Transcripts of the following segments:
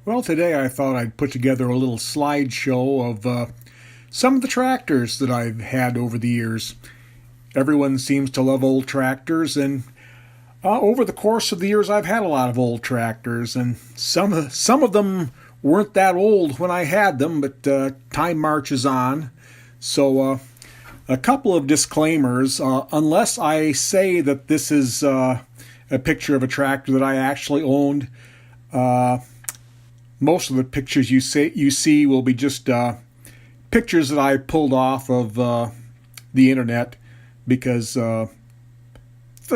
Well, today I thought I'd put together a little slideshow of some of the tractors that I've had over the years. Everyone seems to love old tractors, and over the course of the years I've had a lot of old tractors, and some of them weren't that old when I had them, but time marches on. So a couple of disclaimers. Unless I say that this is a picture of a tractor that I actually owned, most of the pictures you see will be just pictures that I pulled off of the internet, because the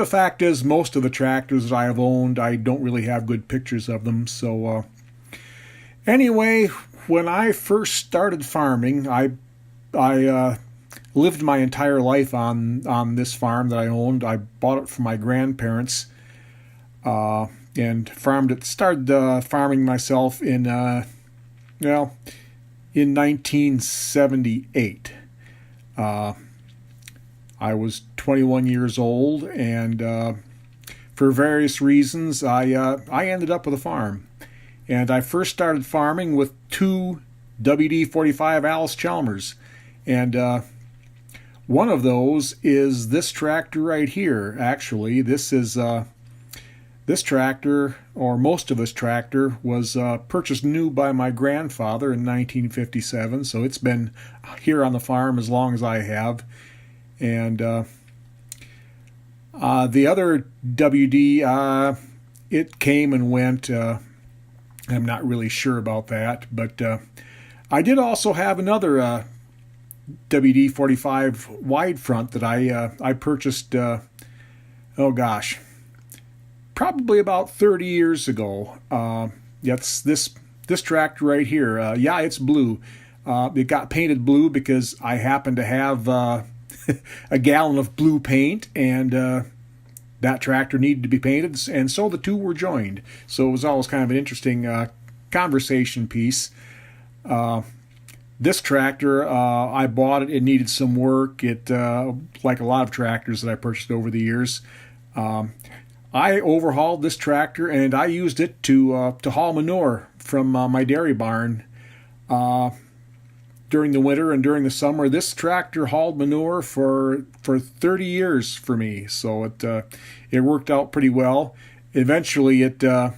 fact is most of the tractors that I have owned, I don't really have good pictures of them. So anyway, when I first started farming, I lived my entire life on this farm that I owned. I bought it from my grandparents. And started farming myself in 1978. I was 21 years old, and for various reasons, I ended up with a farm. And I first started farming with two WD-45 Allis Chalmers, and one of those is this tractor right here. Actually, this tractor, or most of this tractor, was purchased new by my grandfather in 1957, so it's been here on the farm as long as I have. And the other WD, it came and went. I'm not really sure about that, but I did also have another WD-45 wide front that I purchased, probably about 30 years ago. It's this tractor right here. It's blue. It got painted blue because I happened to have a gallon of blue paint, and that tractor needed to be painted, and so the two were joined. So it was always kind of an interesting conversation piece. This tractor, I bought it. It needed some work. It, like a lot of tractors that I purchased over the years, I overhauled this tractor, and I used it to haul manure from my dairy barn during the winter and during the summer. This tractor hauled manure for 30 years for me, so it worked out pretty well. Eventually, the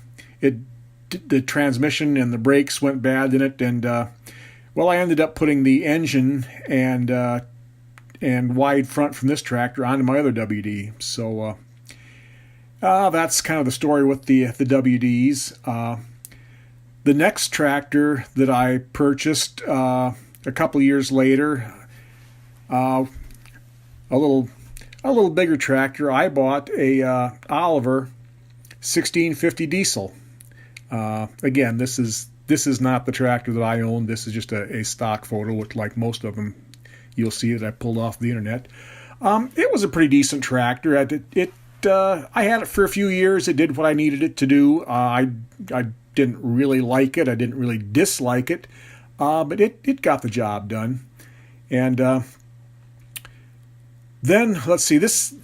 transmission and the brakes went bad in it, and I ended up putting the engine and wide front from this tractor onto my other WD. So. That's kind of the story with the WDs. The next tractor that I purchased a couple years later, a little bigger tractor. I bought a Oliver 1650 diesel. Again, this is not the tractor that I own. This is just a stock photo, which, like most of them, you'll see that I pulled off the internet. It was a pretty decent tractor. I had it for a few years. It did what I needed it to do. I didn't really like it. I didn't really dislike it, but it got the job done. And then let's see. These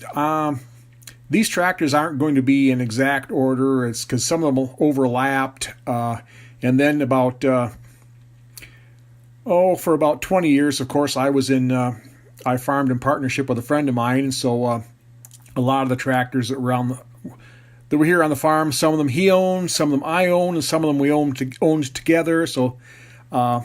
tractors aren't going to be in exact order. It's because some of them overlapped. And then for about 20 years, of course, I farmed in partnership with a friend of mine, and so. A lot of the tractors that were here on the farm, some of them he owned, some of them I owned, and some of them we owned together. So so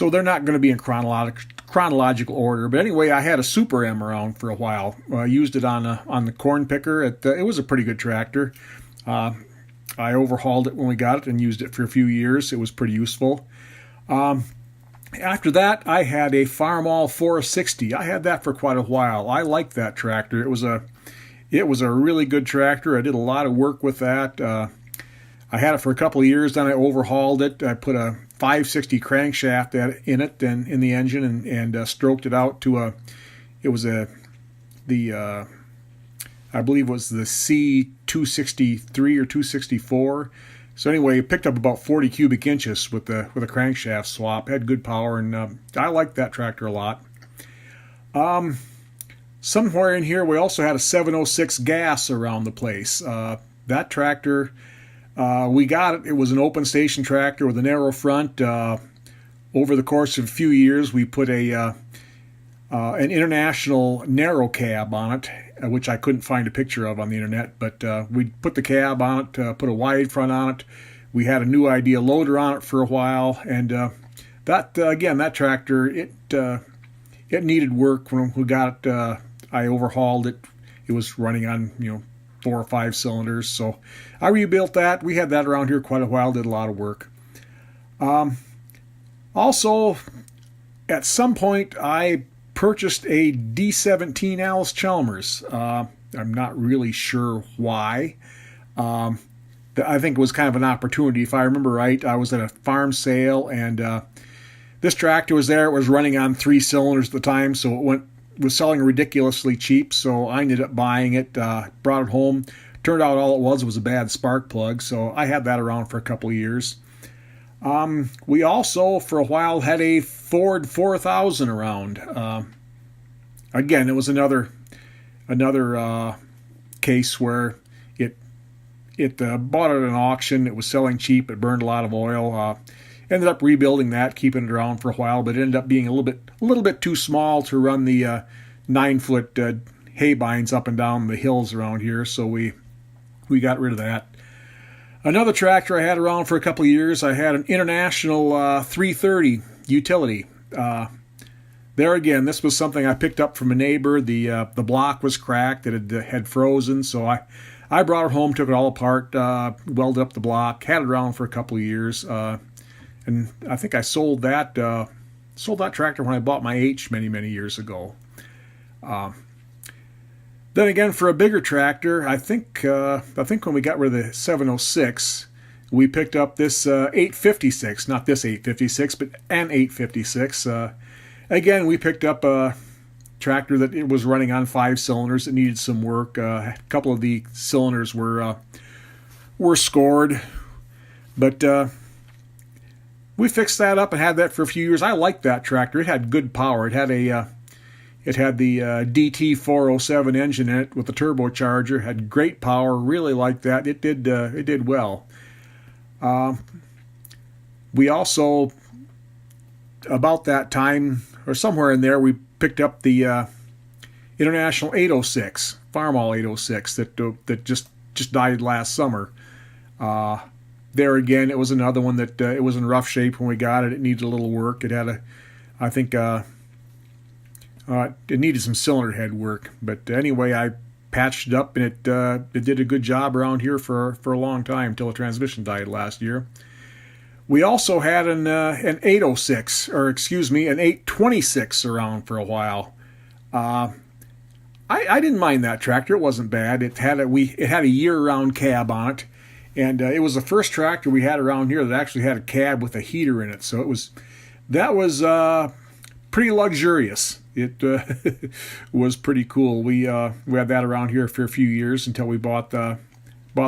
they're not going to be in chronological order. But anyway, I had a Super M around for a while. I used it on the corn picker. It was a pretty good tractor. I overhauled it when we got it and used it for a few years. It was pretty useful. After that, I had a Farmall 460. I had that for quite a while. I liked that tractor. It was a really good tractor. I did a lot of work with that. I had it for a couple of years. Then I overhauled it. I put a 560 crankshaft in it and in the engine, and stroked it out to I believe it was the C263 or 264. So anyway, it picked up about 40 cubic inches with a crankshaft swap. Had good power, and I liked that tractor a lot. Somewhere in here, we also had a 706 gas around the place. That tractor We got it. It was an open station tractor with a narrow front. Over the course of a few years, we put an international narrow cab on it, which I couldn't find a picture of on the internet, but we put the cab on it, put a wide front on it. We had a new idea loader on it for a while, and that tractor, it needed work. When we got it, I overhauled it. It was running on 4 or 5 cylinders, so I rebuilt that. We had that around here quite a while. Did a lot of work. Also, at some point, I purchased a D17 Allis Chalmers. I'm not really sure why. I think it was kind of an opportunity. If I remember right, I was at a farm sale, and this tractor was there. It was running on 3 cylinders at the time, so it was selling ridiculously cheap. So I ended up buying it, brought it home. Turned out all it was a bad spark plug, so I had that around for a couple of years. We also, for a while, had a Ford 4000 around. Again, it was another case where it bought at an auction. It was selling cheap. It burned a lot of oil. Ended up rebuilding that, keeping it around for a while, but it ended up being a little bit too small to run the 9-foot hay binds up and down the hills around here. So we got rid of that. Another tractor I had around for a couple of years, I had an International 330 utility. There again, this was something I picked up from a neighbor. The block was cracked. It had frozen, so I brought it home, took it all apart, welded up the block, had it around for a couple of years, and I think I sold that tractor when I bought my H many years ago. Then again, for a bigger tractor, I think when we got rid of the 706, we picked up this 856, not this 856, but an 856. Again, we picked up a tractor that it was running on 5 cylinders. It needed some work. A couple of the cylinders were scored, but we fixed that up and had that for a few years. I liked that tractor. It had good power. It had the DT407 engine in it with the turbocharger. Had great power. Really liked that. It did well. We also, about that time or somewhere in there, we picked up the International 806, Farmall 806 that just died last summer. There again, it was another one that it was in rough shape when we got it. It needed a little work. It had it needed some cylinder head work, but anyway, I patched it up, and it did a good job around here for a long time until the transmission died last year. We also had an 806, or excuse me, an 826 around for a while. I didn't mind that tractor. It wasn't bad. It had a year-round cab on it, and it was the first tractor we had around here that actually had a cab with a heater in it. So that was pretty luxurious. It was pretty cool. We had that around here for a few years until we bought the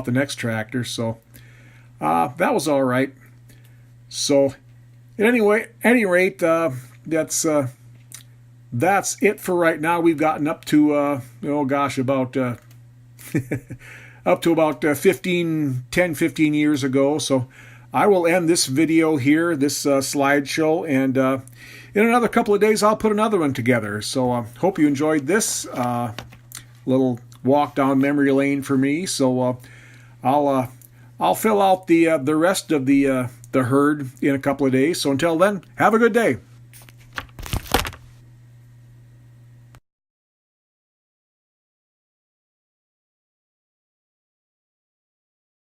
next tractor. So that was all right. So at any rate, that's it for right now. We've gotten up to about up to about 15 years ago. So I will end this video here, this slideshow, and in another couple of days I'll put another one together. So hope you enjoyed this little walk down memory lane for me. So I'll fill out the rest of the herd in a couple of days. So until then, have a good day.